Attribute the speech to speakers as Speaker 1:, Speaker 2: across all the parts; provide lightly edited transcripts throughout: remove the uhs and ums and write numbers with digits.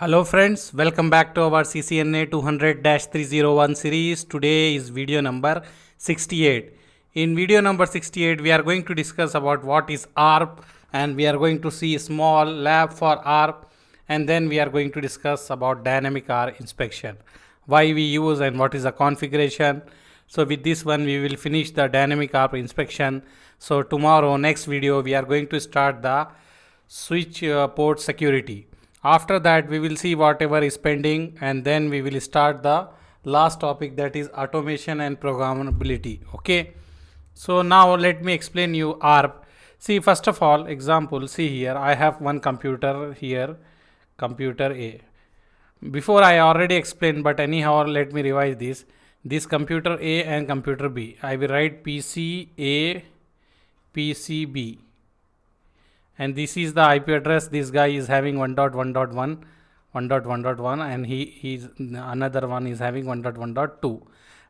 Speaker 1: Hello friends, welcome back to our CCNA 200-301 series. Today is video number 68. In video number 68, we are going to discuss about what is ARP, and we are going to see a small lab for ARP, and then we are going to discuss about Dynamic ARP inspection, why we use and what is the configuration. So with this one we will finish the Dynamic ARP inspection. So tomorrow next video we are going to start the switch port security. After that we will see whatever is pending, and then we will start the last topic, that is automation and programmability. Okay, so now let me explain you ARP. See, first of all, example, see here I have one computer here, computer A. Before I already explained, but anyhow let me revise this computer A and computer B. I will write PC A, PC B, and this is the IP address. This guy is having 1.1.1, 1.1.1, and he's another one is having 1.1.2,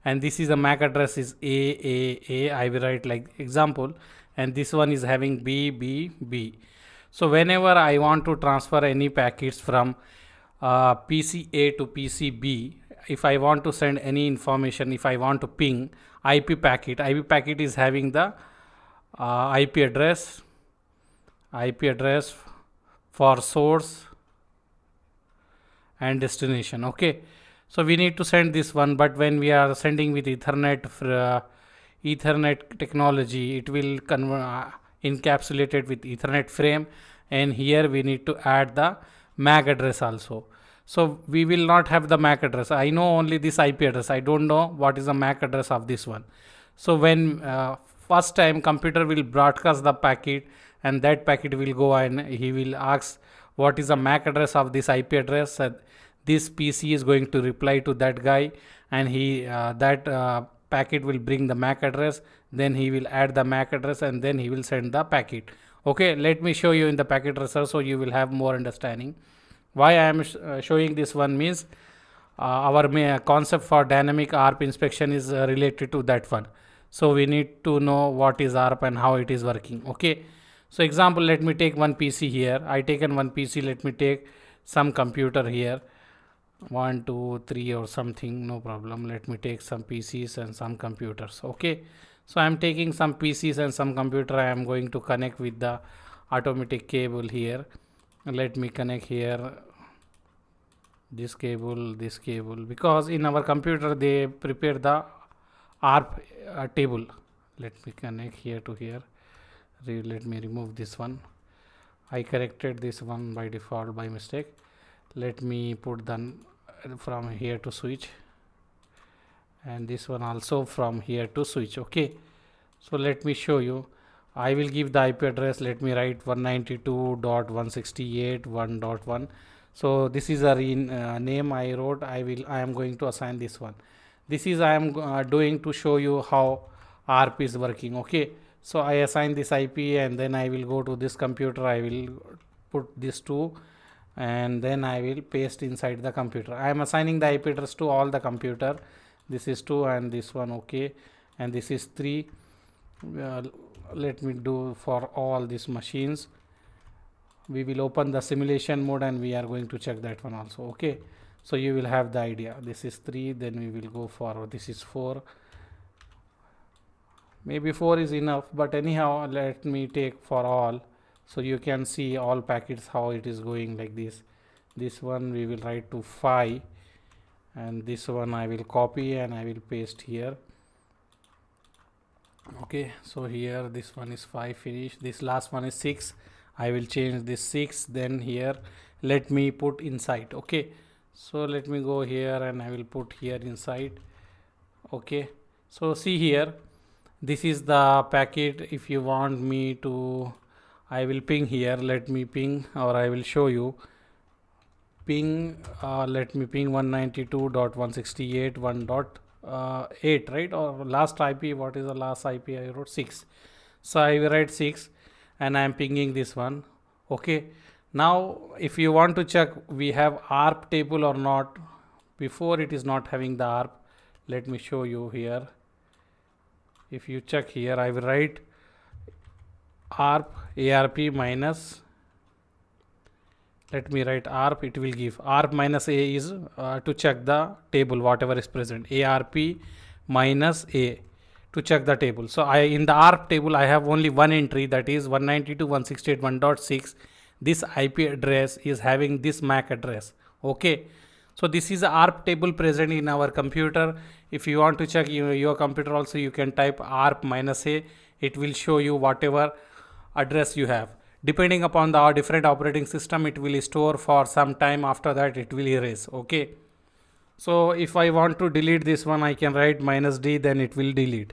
Speaker 1: and this is the MAC address is A. I will write like example, and this one is having B. So whenever I want to transfer any packets from PC A to PC B, if I want to send any information, if I want to ping IP packet is having the IP address for source and destination. Okay, so we need to send this one, but when we are sending with Ethernet technology, it will encapsulated with Ethernet frame, and here we need to add the MAC address also. So we will not have the MAC address. I know only this IP address. I don't know what is the MAC address of this one. So when first time computer will broadcast the packet, and that packet will go and he will ask what is the MAC address of this IP address. This PC is going to reply to that guy, and that packet will bring the MAC address. Then he will add the MAC address, and then he will send the packet. Okay, let me show you in the packet tracer so you will have more understanding. Why I am showing this one means our concept for dynamic ARP inspection is related to that one. So we need to know what is ARP and how it is working. Okay, so example, let me take one PC here. I taken one PC. Let me take some computer here, 1 2 3 or something, no problem. Let me take some PCs and some computers. Okay, so I am taking some PCs and some computer. I am going to connect with the automatic cable here. Let me connect here this cable, because in our computer they prepare the ARP table. Let me connect here to here. Let me remove this one. I corrected this one by default by mistake. Let me put them from here to switch, and this one also from here to switch. Okay, so let me show you. I will give the IP address. Let me write 192.168.1.1. so this is a name I wrote. I am going to assign this one. This is I am doing to show you how ARP is working. Okay, so I assign this IP, and then I will go to this computer. I will put this 2, and then I will paste inside the computer. I am assigning the IP address to all the computer. This is 2 and this one. Okay, and this is 3. Let me do for all these machines. We will open the simulation mode, and we are going to check that one also. Okay, so you will have the idea. This is 3, then we will go forward. This is 4. Maybe 4 is enough, but anyhow let me take for all, so you can see all packets how it is going like this. This one we will write to 5, and this one I will copy and I will paste here. Okay, so here this one is 5 finished. This last one is 6. I will change this 6. Then here let me put inside. Okay, so let me go here and I will put here inside. Okay, so see here, this is the packet. If you want me to, I will ping here. Let me ping, or I will show you ping. Let me ping 192.168.1.8, right? Or last IP, what is the last IP I wrote? 6. So I will write 6, and I am pinging this one. Okay, now if you want to check we have ARP table or not, before it is not having the ARP. Let me show you here. If you check here, I will write ARP minus let me write ARP, it will give ARP minus A is to check the table whatever is present, ARP minus A to check the table. So in the ARP table I have only one entry, that is 192.168.1.6. this IP address is having this MAC address. Okay, so this is a ARP table present in our computer. If you want to check your computer also, you can type ARP minus A, it will show you whatever address you have. Depending upon the different operating system, it will store for some time, after that it will erase. Okay, so if I want to delete this one, I can write minus D, then it will delete.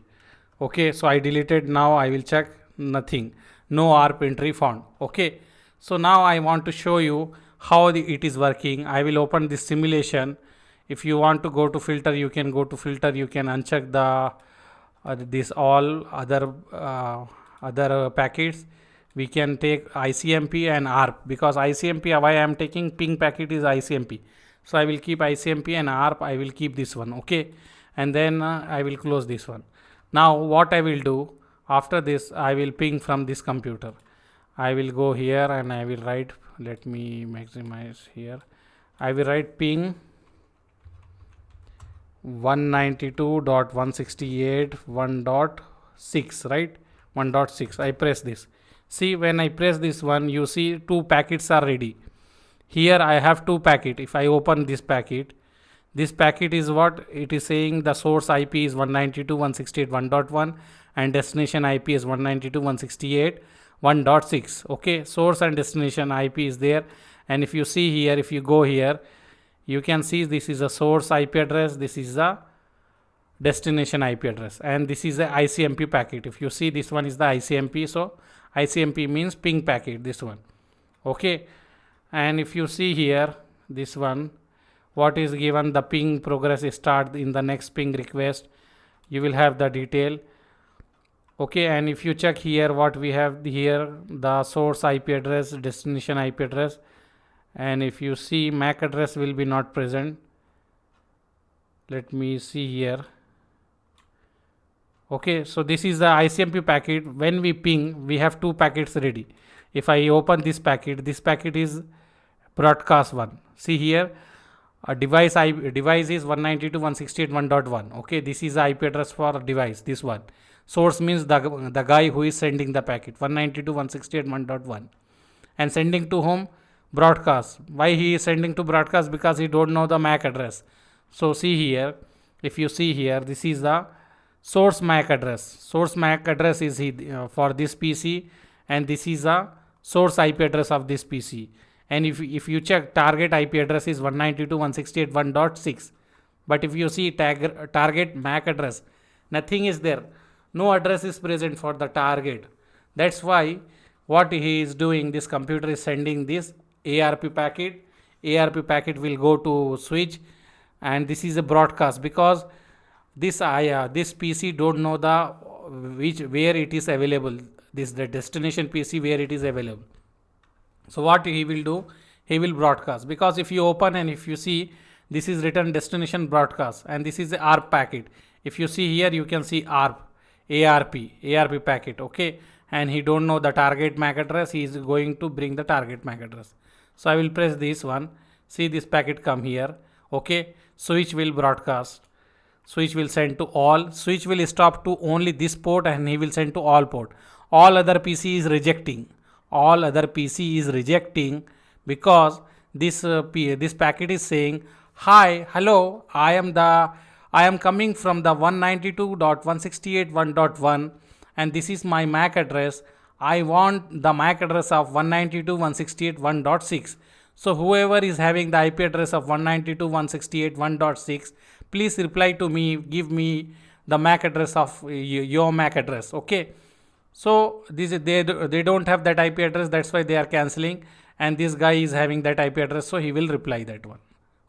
Speaker 1: Okay, so I deleted. Now I will check, nothing, no ARP entry found. Okay, so now I want to show you how it is working. I will open this simulation. If you want to go to filter, you can go to filter, you can uncheck the this all other packets. We can take ICMP and ARP, because ICMP, why I am taking ping packet is ICMP, so I will keep ICMP, and ARP I will keep this one. Okay, and then I will close this one. Now what I will do, after this I will ping from this computer. I will go here and I will write, let me maximize here, I will write ping 192.168.1.6, right, 1.6. I press this. See, when I press this one, you see two packets are ready. Here I have two packets. If I open this packet is what it is saying, the source IP is 192.168.1.1 and destination IP is 192.168.1.6. okay, source and destination IP is there. And if you see here, if you go here, you can see this is a source IP address, this is a destination IP address, and this is the ICMP packet. If you see, this one is the ICMP, so ICMP means ping packet, this one. Okay, and if you see here, this one, what is given, the ping progress start in the next ping request, you will have the detail. Okay, and if you check here, what we have here, the source IP address, destination IP address, and if you see, MAC address will be not present. Let me see here. Okay, so this is the ICMP packet. When we ping, we have two packets ready. If I open this packet is broadcast one. See here, a device is 192.168.1.1. okay, this is the IP address for device, this one. Source means the guy who is sending the packet, 192.168.1.1, and sending to whom? Broadcast. Why he is sending to broadcast? Because he don't know the MAC address. So see here, if you see here, this is the source MAC address. Source MAC address is for this PC, and this is the source IP address of this PC. And if you check, target IP address is 192.168.1.6. But if you see target MAC address, nothing is there. No address is present for the target. That's why what he is doing, this computer is sending this ARP packet. ARP packet will go to switch, and this is a broadcast, because this PC don't know where it is available. This the destination PC where it is available. So what he will do, he will broadcast, because if you open and if you see, this is written destination broadcast, and this is the ARP packet. If you see here, you can see ARP packet. Okay, and he don't know the target MAC address. He is going to bring the target MAC address. So I will press this one. See, this packet come here. Okay, switch will broadcast. Switch will send to all. Switch will stop to only this port, and he will send to all port. All other PC is rejecting. All other PC is rejecting, because this packet is saying, hi, hello, I am coming from the 192.168.1.1, and this is my MAC address. I want the MAC address of 192.168.1.6. So whoever is having the IP address of 192.168.1.6, please reply to me, give me the MAC address of your MAC address. Okay, so they don't have that IP address, that's why they are cancelling, and this guy is having that IP address, so he will reply that one.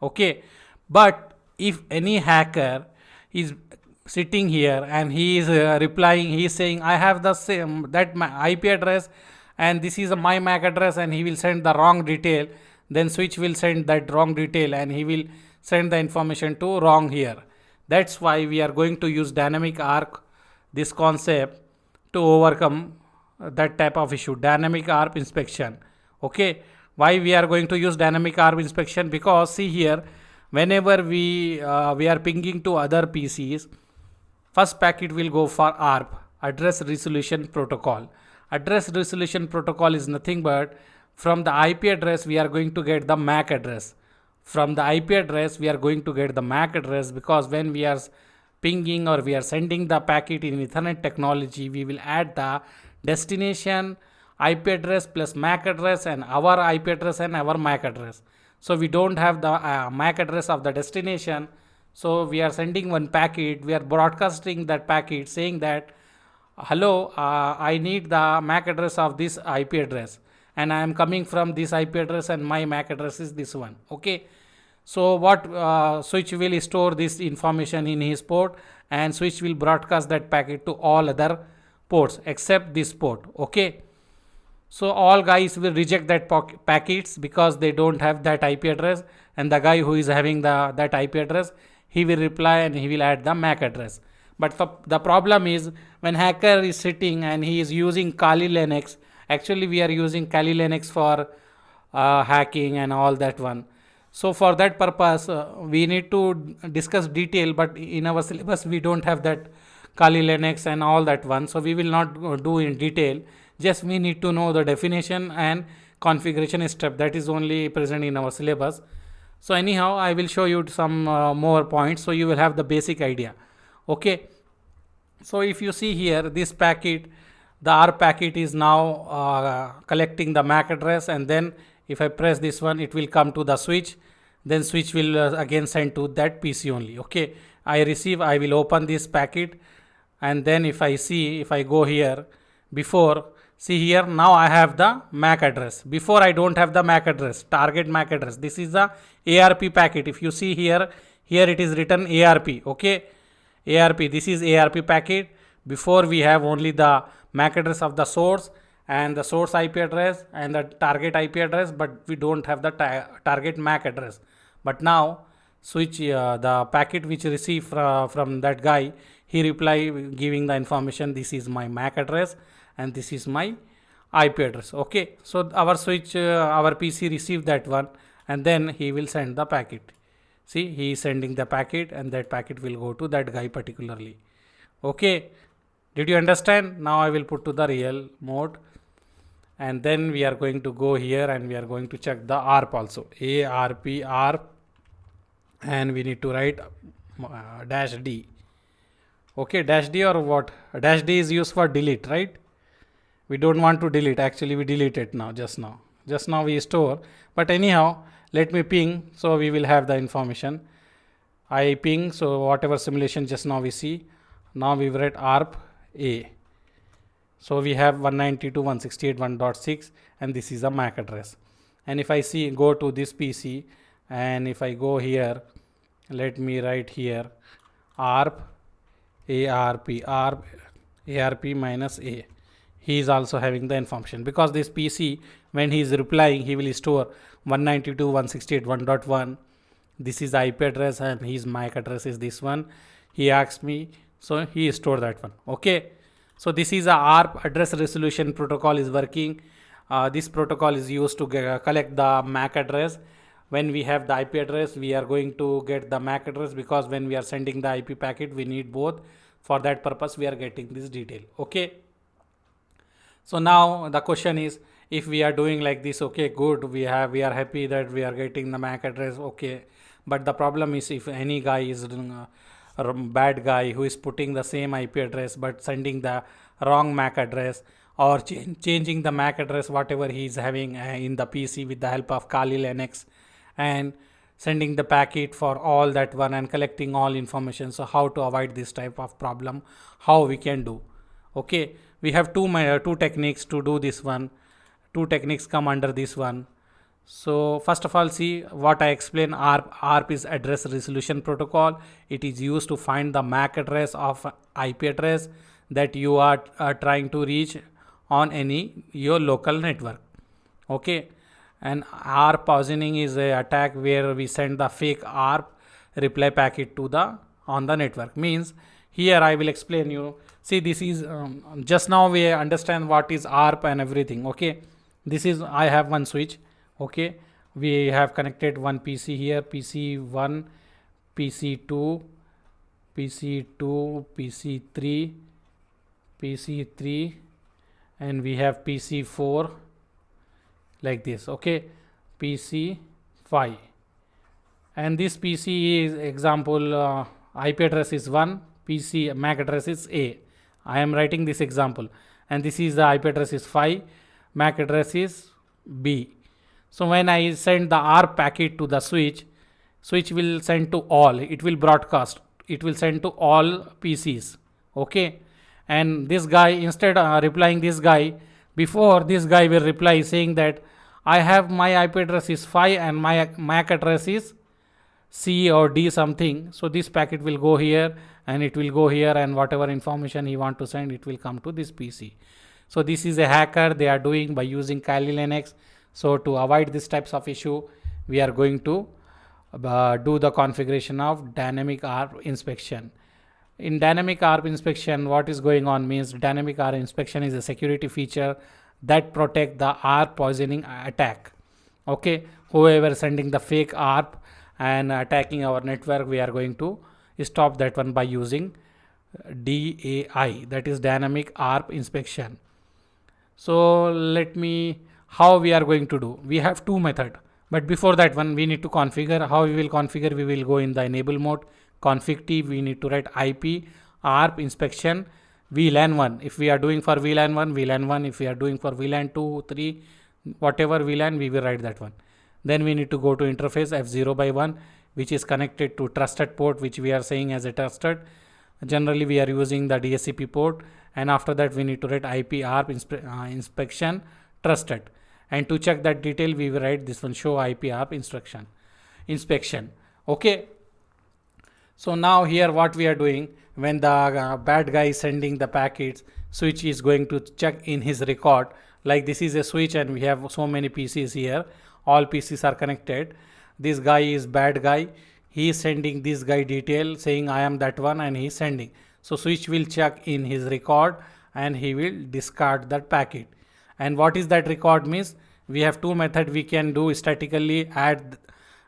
Speaker 1: Okay, but if any hacker is sitting here and he is replying, he is saying, I have the same IP address, and this is my MAC address, and he will send the wrong detail, then switch will send that wrong detail, and he will send the information to wrong here. That's why we are going to use dynamic ARP, this concept, to overcome that type of issue, dynamic ARP inspection. Okay, Why we are going to use dynamic ARP inspection? Because see here, whenever we are pinging to other PCs, first packet will go for ARP, address resolution protocol. Address resolution protocol is nothing but from the IP address we are going to get the MAC address. From the IP address we are going to get the MAC address, because when we are pinging or we are sending the packet in Ethernet technology, we will add the destination IP address plus MAC address and our IP address and our MAC address. So we don't have the MAC address of the destination. So we are sending one packet, we are broadcasting that packet saying that hello, I need the MAC address of this IP address and I am coming from this IP address and my MAC address is this one. Okay. So what switch will store this information in his port, and switch will broadcast that packet to all other ports except this port. Okay. So all guys will reject that packets because they don't have that IP address, and the guy who is having that IP address, he will reply and he will add the MAC address. But the problem is when hacker is sitting and he is using Kali Linux. Actually we are using Kali Linux for hacking and all that one. So for that purpose we need to discuss detail, but in our syllabus we don't have that Kali Linux and all that one. So we will not do in detail. Just we need to know the definition and configuration step, that is only present in our syllabus. So anyhow I will show you some more points so you will have the basic idea. Okay. So if you see here, this packet, the ARP packet is now collecting the MAC address, and then if I press this one, it will come to the switch. Then switch will again send to that PC only. Okay. I will open this packet, and then if I go here, before, see here, now I have the MAC address. Before I don't have the MAC address, target MAC address. This is the ARP packet. If you see here it is written ARP. Okay. ARP, this is ARP packet. Before we have only the MAC address of the source and the source IP address and the target IP address, but we don't have the target MAC address. But now switch the packet which received from that guy, he reply giving the information, this is my MAC address and this is my IP address. Okay. So our switch, our PC received that one, and then he will send the packet. See, he is sending the packet and that packet will go to that guy particularly. Okay. Did you understand? Now I will put to the real mode, and then we are going to go here and we are going to check the ARP also. ARP, and we need to write -D. Okay, -D or what? -D is used for delete, right? We don't want to delete. Actually we delete it now, just now we store. But anyhow, let me ping, so we will have the information. I ping, so whatever simulation just now we see, now we write ARP A. So we have 192.168.1.6 and this is a MAC address. And if I go to this PC, and if I go here, let me write here ARP minus A. He is also having the information, because this PC, when he is replying, he will store 192.168.1.1. This is IP address and his MAC address is this one. He asked me, so he stored that one. Okay. So this is a ARP address resolution protocol is working. This protocol is used to collect the MAC address. When we have the IP address, we are going to get the MAC address, because when we are sending the IP packet, we need both. For that purpose, we are getting this detail. Okay. So now the question is, if we are doing like this, okay, good, we are happy that we are getting the MAC address. Okay. But the problem is, if any guy is a bad guy who is putting the same IP address but sending the wrong MAC address, or changing the MAC address whatever he is having in the PC with the help of Kali Linux, and sending the packet for all that one and collecting all information. So how to avoid this type of problem, how we can do? Okay, we have two techniques to do this one. Two techniques come under this one. So first of all, see what I explained. ARP is address resolution protocol. It is used to find the MAC address of IP address that you are trying to reach on your local network. Okay. And ARP poisoning is a attack where we send the fake ARP reply packet to on the network. Means here I will explain you. See, this is just now we understand what is ARP and everything. Okay. This is, I have one switch. Okay, we have connected one PC here, PC1, PC2, PC2, PC3, PC3, and we have PC4 like this. Okay, PC5, and this PC is example IP address is 1, PC MAC address is A. I am writing this example, and this is the IP address is 5, MAC address is B. So when I send the ARP packet to the switch will send to all, it will broadcast, it will send to all PCs. Okay, and this guy, instead replying this guy, before this guy will reply saying that I have my IP address is 5 and my MAC address is C or D something. So this packet will go here and it will go here, and whatever information he want to send, it will come to this PC. So this is a hacker they are doing by using Kali Linux. So to avoid this types of issue, we are going to do the configuration of Dynamic ARP Inspection. In Dynamic ARP Inspection, what is going on means Dynamic ARP Inspection is a security feature that protect the ARP poisoning attack. Okay, whoever sending the fake ARP and attacking our network, we are going to stop that one by using DAI, that is Dynamic ARP Inspection. So let me, how we are going to do, we have two method, but before that one we need to configure. How we will configure? We will go in the enable mode, config T, we need to write IP ARP inspection VLAN 1. If we are doing for VLAN 1, VLAN 1. If we are doing for VLAN 2, 3, whatever VLAN, we will write that one. Then we need to go to interface F0 by 1, which is connected to trusted port, which we are saying as a trusted. Generally we are using the DHCP port, and after that we need to write IP ARP inspection trusted, and to check that detail we will write this one, show IP ARP inspection. Okay, so now here what we are doing, when the bad guy is sending the packets, switch is going to check in his record. Like this is a switch and we have so many PCs here, all PCs are connected. This guy is bad guy, he is sending this guy detail saying I am that one, and he is sending. So switch will check in his record and he will discard that packet. And what is that record means? We have two methods we can do statically add,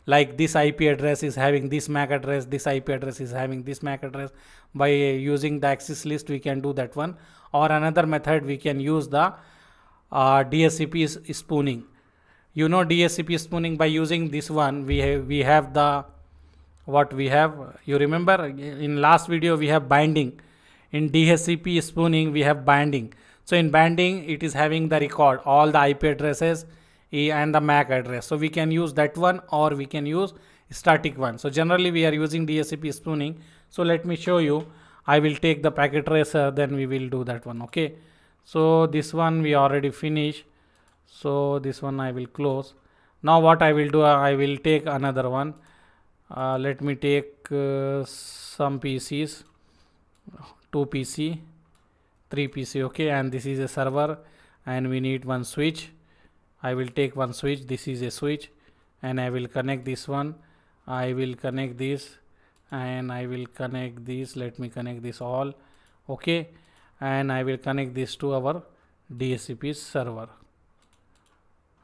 Speaker 1: like this IP address is having this MAC address, this IP address is having this MAC address. By using the access list we can do that one, or another method we can use the DHCP spooning. You know DHCP spooning, by using this one we have the, what we have, you remember in last video we have binding. In DHCP spooning we have binding. So in binding it is having the record, all the IP addresses and the MAC address. So we can use that one, or we can use static one. So generally we are using DHCP spooning. So let me show you. I will take the packet tracer, then we will do that one. Okay, so this one we already finished, so this one I will close. Now what I will do, I will take another one. Let me take some PCs, 2 PC, 3 PC. Okay, and this is a server and we need one switch. I will take one switch, this is a switch, and I will connect this one. I will connect this and I will connect this. Let me connect this all. Okay, and I will connect this to our DHCP server.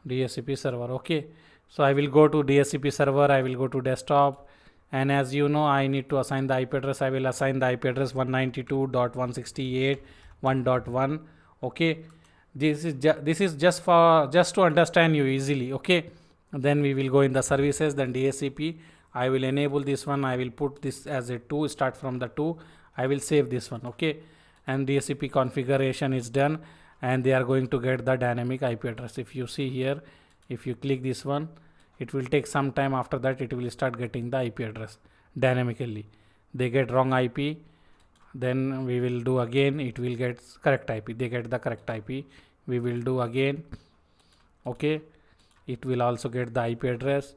Speaker 1: Okay, so I will go to DHCP server, I will go to desktop, and as you know I need to assign the IP address. I will assign the IP address 192.168.1.1. okay, this is just to understand you easily. Okay, then we will go in the services, then DHCP. I will enable this one, I will put this as a 2, start from the 2. I will save this one. Okay, and DHCP configuration is done, and they are going to get the dynamic IP address. If you see here, if you click this one, it will take some time. After that it will start getting the IP address dynamically. They get wrong IP, then we will do again, it will get correct IP. They get the correct IP, we will do again. Okay, it will also get the IP address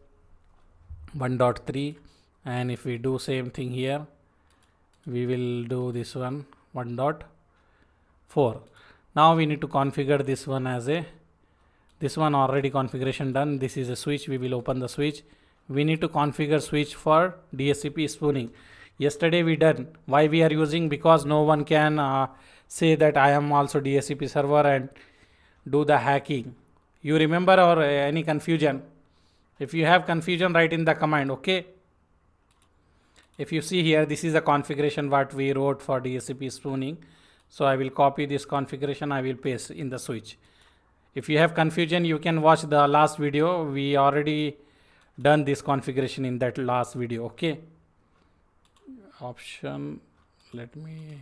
Speaker 1: 1.3, and if we do same thing here, we will do this one 1.4. now we need to configure this one as a, this one already configuration done. This is a switch, we will open the switch. We need to configure switch for DHCP spooning. Yesterday we done. Why we are using? Because no one can say that I am also DHCP server and do the hacking. You remember or any confusion? If you have confusion, write in the command. Okay. If you see here, this is the configuration what we wrote for DHCP spooning. So I will copy this configuration. I will paste in the switch. If you have confusion, you can watch the last video. We already done this configuration in that last video. Okay. Option. Let me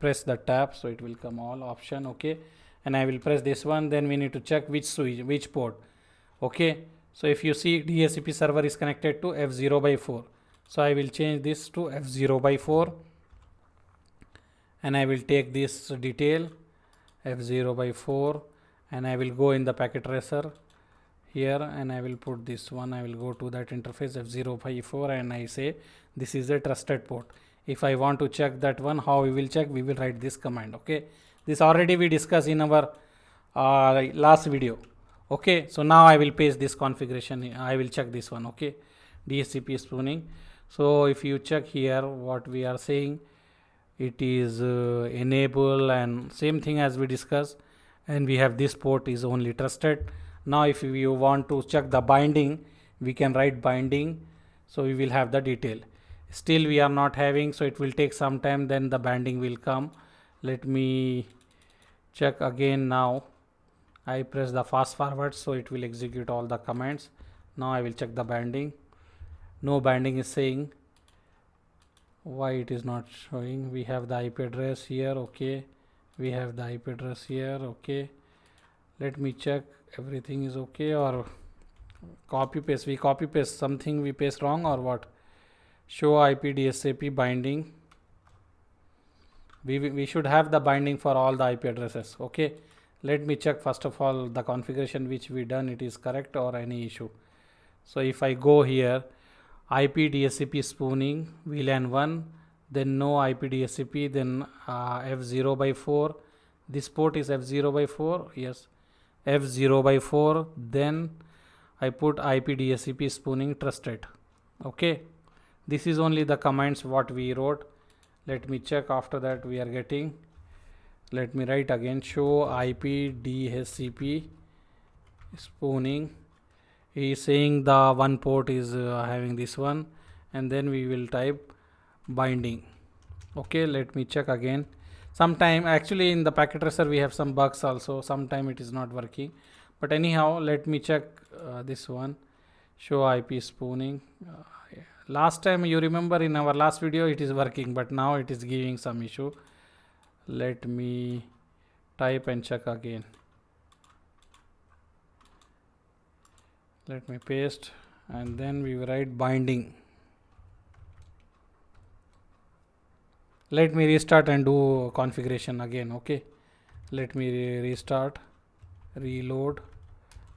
Speaker 1: press the tab so it will come all option. Okay. And I will press this one. Then we need to check which switch, which port. Okay. So if you see DHCP server is connected to F0/4. So I will change this to F0/4. And I will take this detail F0/4. And I will go in the packet tracer here and I will put this one. I will go to that interface F0/4 and I say this is a trusted port. If I want to check that one, how we will check? We will write this command. Okay. This already we discussed in our last video. Okay. So now I will paste this configuration. I will check this one. Okay. DHCP spooning. So if you check here what we are saying, it is enable and same thing as we discussed. And we have this port is only trusted. Now if you want to check the binding, we can write binding. So we will have the detail. Still we are not having, so it will take some time, then the binding will come. Let me check again now. I press the fast forward so it will execute all the commands. Now I will check the binding. No binding is saying. Why it is not showing? We have the IP address here. Okay. We have the IP address here. Okay. Let me check everything is okay or copy paste. We copy paste something we paste wrong or what? Show IP DHCP binding. We should have the binding for all the IP addresses. Okay. Let me check first of all the configuration which we done, it is correct or any issue. So if I go here, IP DHCP spooning VLAN 1, then no IP DHCP, then F0/4. This port is F0/4. Yes, F0/4. Then I put IP DHCP spooning trusted. Okay. This is only the commands what we wrote. Let me check after that we are getting. Let me write again. Show IP DHCP spooning. He is saying the one port is having this one, and then we will type binding. Okay. Let me check again. Sometime actually in the packet tracer we have some bugs also. Sometime it is not working. But anyhow, let me check this one. Show IP spooning. Last time you remember in our last video it is working, but now it is giving some issue. Let me type and check again. Let me paste and then we will write binding. Let me restart and do configuration again. Okay. Let me restart, reload.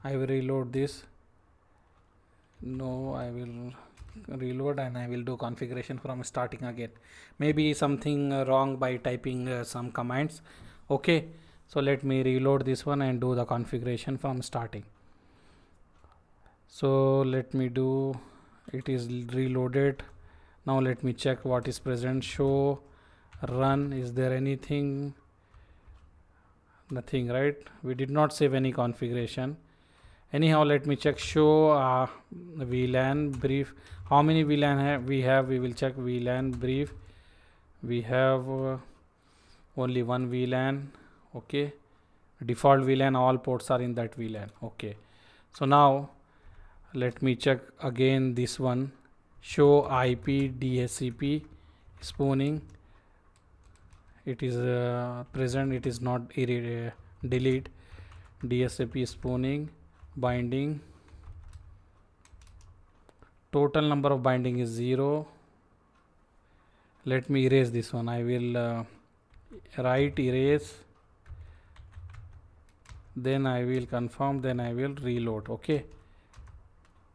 Speaker 1: I will reload this. No, I will reload and I will do configuration from starting again. Maybe something wrong by typing some commands. Okay. So let me reload this one and do the configuration from starting. So let me do, it is reloaded. Now let me check what is present. Show, run. Is there anything? Nothing, right? We did not save any configuration. Anyhow, let me check. Show VLAN brief. How many VLAN we have? We will check VLAN brief. We have only one VLAN. Okay. Default VLAN, all ports are in that VLAN. Okay. So now let me check again this one. Show IP DHCP spooning. It is present. It is not delete. DHCP spooning. Binding. Total number of binding is 0. Let me erase this one. I will write erase. Then I will confirm. Then I will reload. Okay.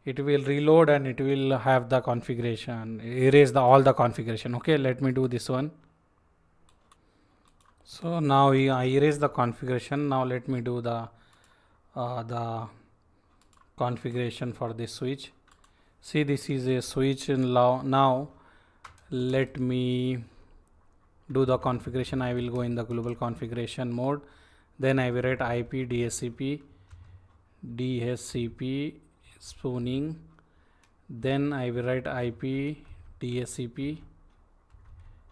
Speaker 1: It will reload and it will have the configuration. Erase all the configuration. Okay. Let me do this one. So now I erase the configuration. Now let me do the configuration for this switch. See, this is a switch. Now let me do the configuration. I will go in the global configuration mode. Then I will write IP DHCP DHCP spooning, then I will write IP DHCP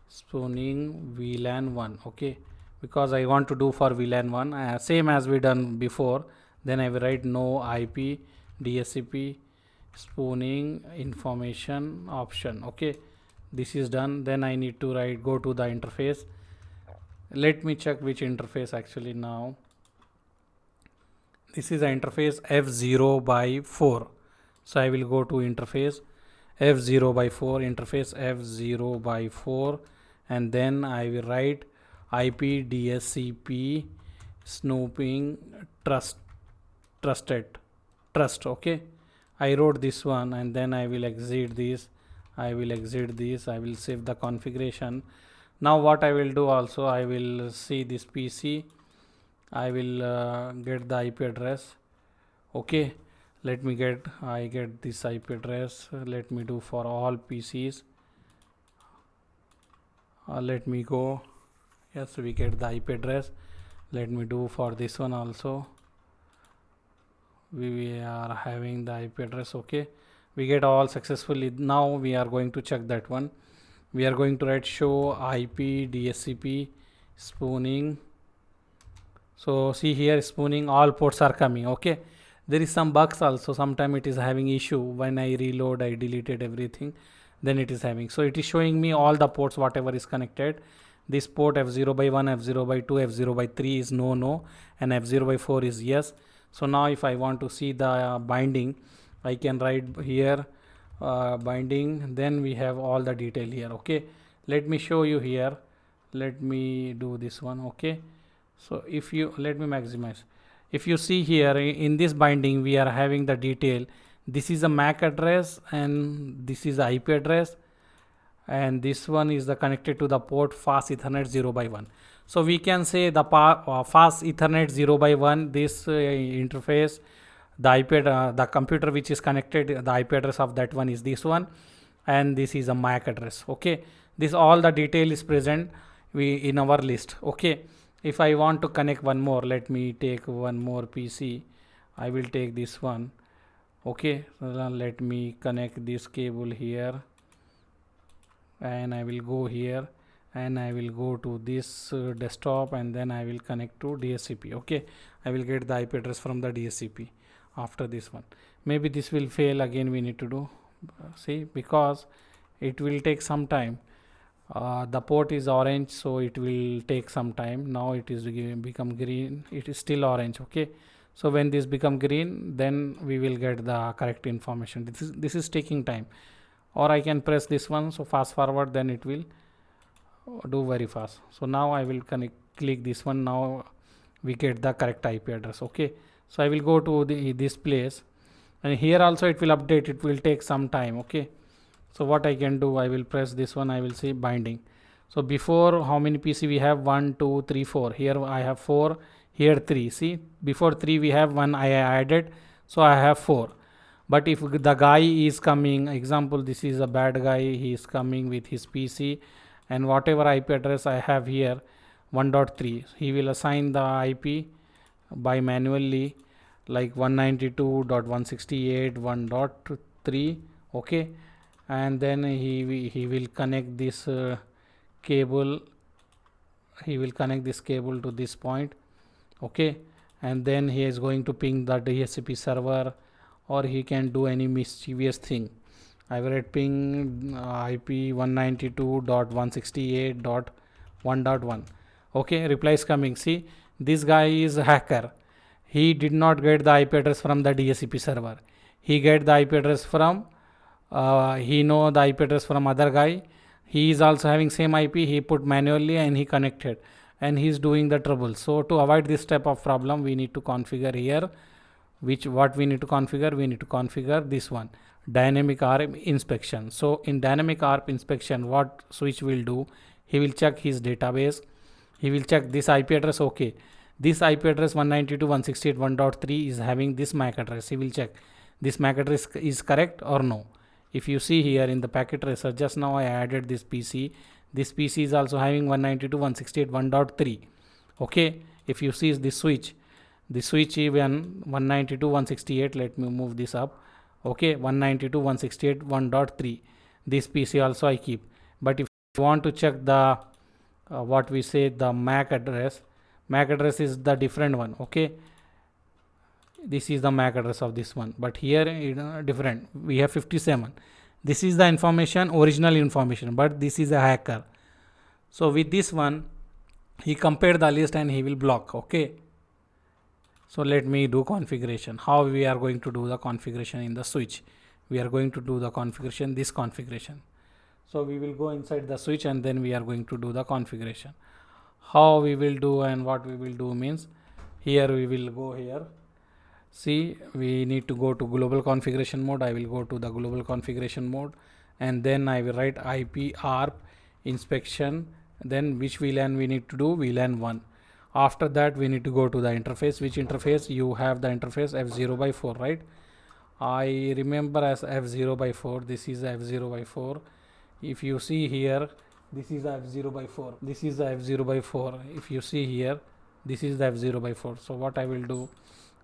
Speaker 1: spooning VLAN 1. Okay, because I want to do for VLAN 1 same as we done before. Then I will write no IP DHCP spooning information option. Okay, this is done. Then I need to write, go to the interface. Let me check which interface actually now. This is the interface F0 by 4. So I will go to interface F0 by 4, interface F0 by 4, and then I will write IP DHCP snooping trust. Okay, I wrote this one, and then I will exit this. I will save the configuration. Now what I will do also, I will see this PC. I will get the IP address. Okay, let me get, I get this IP address. Let me do for all PCs. Let me go. Yes, we get the IP address. Let me do for this one also. We are having the IP address. Okay, we get all successfully. Now we are going to check that one. We are going to write show IP DHCP spooning. So see here, spooning, all ports are coming. Okay, there is some bugs also. Sometime it is having issue. When I reload, I deleted everything, then it is having. So it is showing me all the ports whatever is connected. This port F0 by 1, F0 by 2, F0 by 3 is no, and F0 by 4 is yes. So now if I want to see the binding, I can write here binding. Then we have all the detail here. Okay, let me show you here. Let me do this one. Okay, so if you, let me maximize. If you see here in this binding, we are having the detail. This is a MAC address and this is the IP address, and this one is the connected to the port fast Ethernet 0 by 1. So we can say the fast Ethernet 0 by 1, this interface, the IP, the computer which is connected, the IP address of that one is this one, and this is a MAC address. Okay, this all the detail is present in our list. Okay, if I want to connect one more, let me take one more PC. I will take this one. Okay, so let me connect this cable here, and I will go here, and I will go to this desktop, and then I will connect to DHCP. Okay, I will get the IP address from the DHCP after this one. Maybe this will fail again. We need to do see, because it will take some time. The port is orange, so it will take some time. Now it is become green. It is still orange. Okay, so when this become green, then we will get the correct information. This is taking time. Or I can press this one, so fast forward, then it will do very fast. So now I will click this one. Now we get the correct IP address. Okay, so I will go to this place, and here also it will update. It will take some time. Okay, so what I can do, I will press this one. I will say binding. So before, how many PC we have? 1 2 3 4. Here I have 4, here 3. See, before 3 we have 1, I added, so I have 4. But if the guy is coming, example, this is a bad guy, he is coming with his PC, and whatever IP address I have here, 1.3, he will assign the IP by manually, like 192.168.1.3. okay, and then he will connect this cable. He will connect this cable to this point. Okay, and then he is going to ping the DHCP server, or he can do any mischievous thing. I will write ping IP 192.168.1.1. okay, reply is coming. See, this guy is a hacker. He did not get the IP address from the DHCP server. He get the IP address from he know the IP address from other guy. He is also having same IP. He put manually and he connected, and he is doing the trouble. So to avoid this type of problem, we need to configure here. What we need to configure? We need to configure this one, Dynamic ARP Inspection. So in Dynamic ARP Inspection, what switch will do? He will check his database. He will check this IP address. Okay, this IP address 192.168.1.3 is having this MAC address. He will check this MAC address is correct or no. If you see here in the packet tracer, just now I added this PC. This PC is also having 192.168.1.3. okay, if you see this switch, the switch even 192.168. Let me move this up. Okay, 192.168 1.3. This PC also I keep. But if you want to check the what we say, the MAC address is the different one. Okay, this is the MAC address of this one, but here different. We have 57. This is the information, original information, but this is a hacker. So with this one, he compared the list and he will block. Okay, so let me do configuration. How we are going to do the configuration in the switch? We are going to do the configuration, this configuration. So we will go inside the switch and then we are going to do the configuration. How we will do and what we will do means, here we will go here. See, we need to go to global configuration mode. I will go to the global configuration mode and then I will write IP ARP inspection. Then which VLAN we need to do? VLAN 1. After that we need to go to the interface. Which interface? You have the interface F0/4, right? I remember as F0/4. This is F0/4. If you see here, this is F0/4. This is the F0/4. If you see here, this is the F0/4. So what I will do,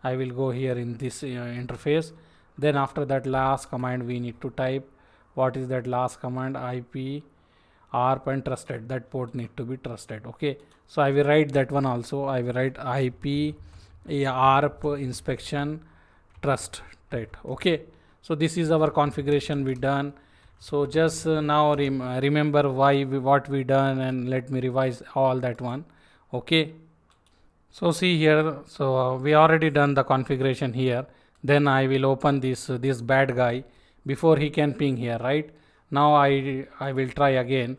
Speaker 1: I will go here in this interface. Then after that last command we need to type. What is that last command? IP ARP and trusted. That port need to be trusted. Okay, so I will write that one also. I will write IP ARP inspection trusted. Okay, so this is our configuration we done. So just now remember what we done, and let me revise all that one. Okay, so see here, so we already done the configuration here. Then I will open this bad guy before he can ping here, right? Now I will try again.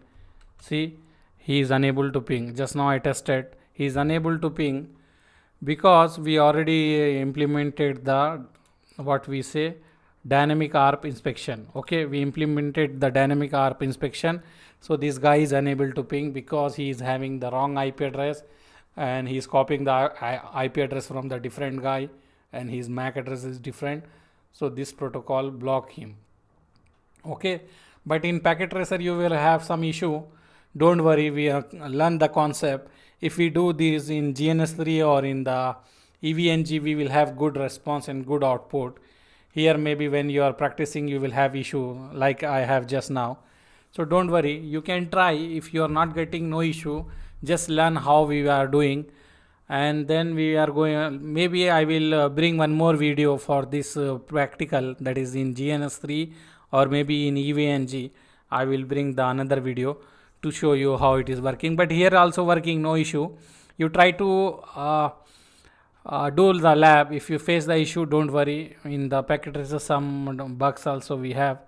Speaker 1: See, he is unable to ping. Just now I tested, he is unable to ping because we already implemented the what we say, dynamic ARP inspection. Okay, we implemented the dynamic ARP inspection. So this guy is unable to ping because he is having the wrong IP address and he is copying the IP address from the different guy and his MAC address is different. So this protocol block him. Okay, but in packet tracer you will have some issue. Don't worry, we have learned the concept. If we do this in GNS3 or in the EVNG, we will have good response and good output. Here maybe when you are practicing you will have issue like I have just now. So don't worry, you can try. If you are not getting no issue, just learn how we are doing, and then we are going, maybe I will bring one more video for this practical, that is in GNS3 or maybe in EVNG. I will bring the another video to show you how it is working, but here also working, no issue. You try to do the lab. If you face the issue, don't worry, in the packet tracer some bugs also we have,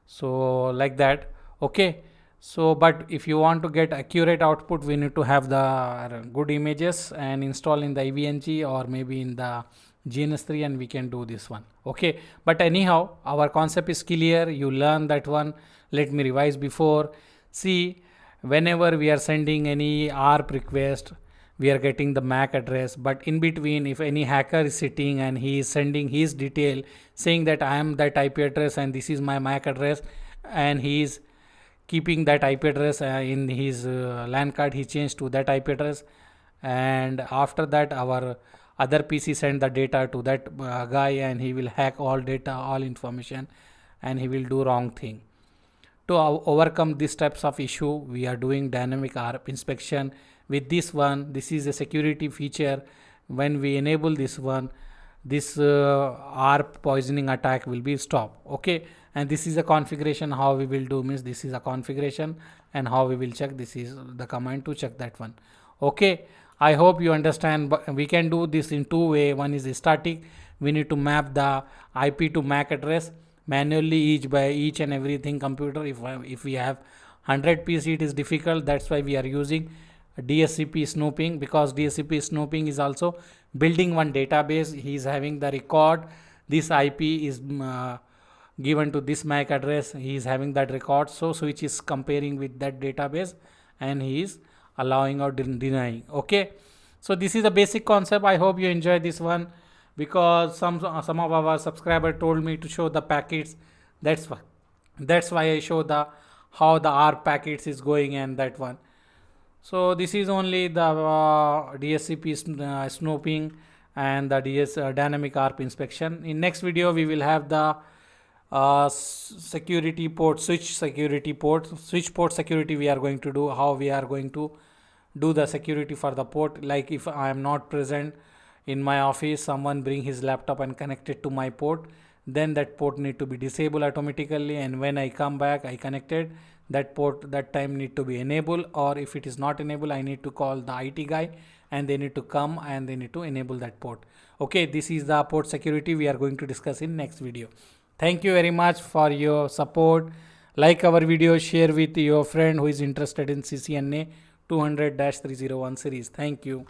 Speaker 1: so like that. Okay, so but if you want to get accurate output, we need to have the good images and install in the EVNG or maybe in the GNS3 and we can do this one. Okay, but anyhow our concept is clear, you learn that one. Let me revise before. See, whenever we are sending any ARP request, we are getting the MAC address, but in between if any hacker is sitting and he is sending his detail saying that I am that IP address and this is my MAC address, and he is keeping that IP address in his LAN card, he changed to that IP address, and after that our other PC send the data to that guy and he will hack all data, all information, and he will do wrong thing. To overcome these types of issue, we are doing dynamic ARP inspection. With this one, this is a security feature. When we enable this one, this ARP poisoning attack will be stopped. Okay, and this is a configuration. How we will do means, this is a configuration, and how we will check, this is the command to check that one. Okay, I hope you understand. But we can do this in two way. One is static. We need to map the IP to MAC address manually by each and everything computer. If we have 100 PC, it is difficult. That's why we are using DHCP snooping, because DHCP snooping is also building one database. He is having the record, this IP is given to this MAC address, he is having that record, so which is comparing with that database and he is allowing or denying. Okay, so this is a basic concept. I hope you enjoy this one, because some of our subscribers told me to show the packets. That's why I show the how the ARP packets is going and that one. So this is only the DHCP snooping, and the dynamic ARP inspection. In next video we will have the security port, switch port security. We are going to do how we are going to do the security for the port. Like if I am not present in my office, someone bring his laptop and connect it to my port, then that port need to be disabled automatically, and when I come back I connected that port, that time need to be enabled, or if it is not enabled I need to call the IT guy and they need to come and they need to enable that port. Okay, this is the port security we are going to discuss in next video. Thank you very much for your support. Like our video, share with your friend who is interested in CCNA 200-301 series. Thank you.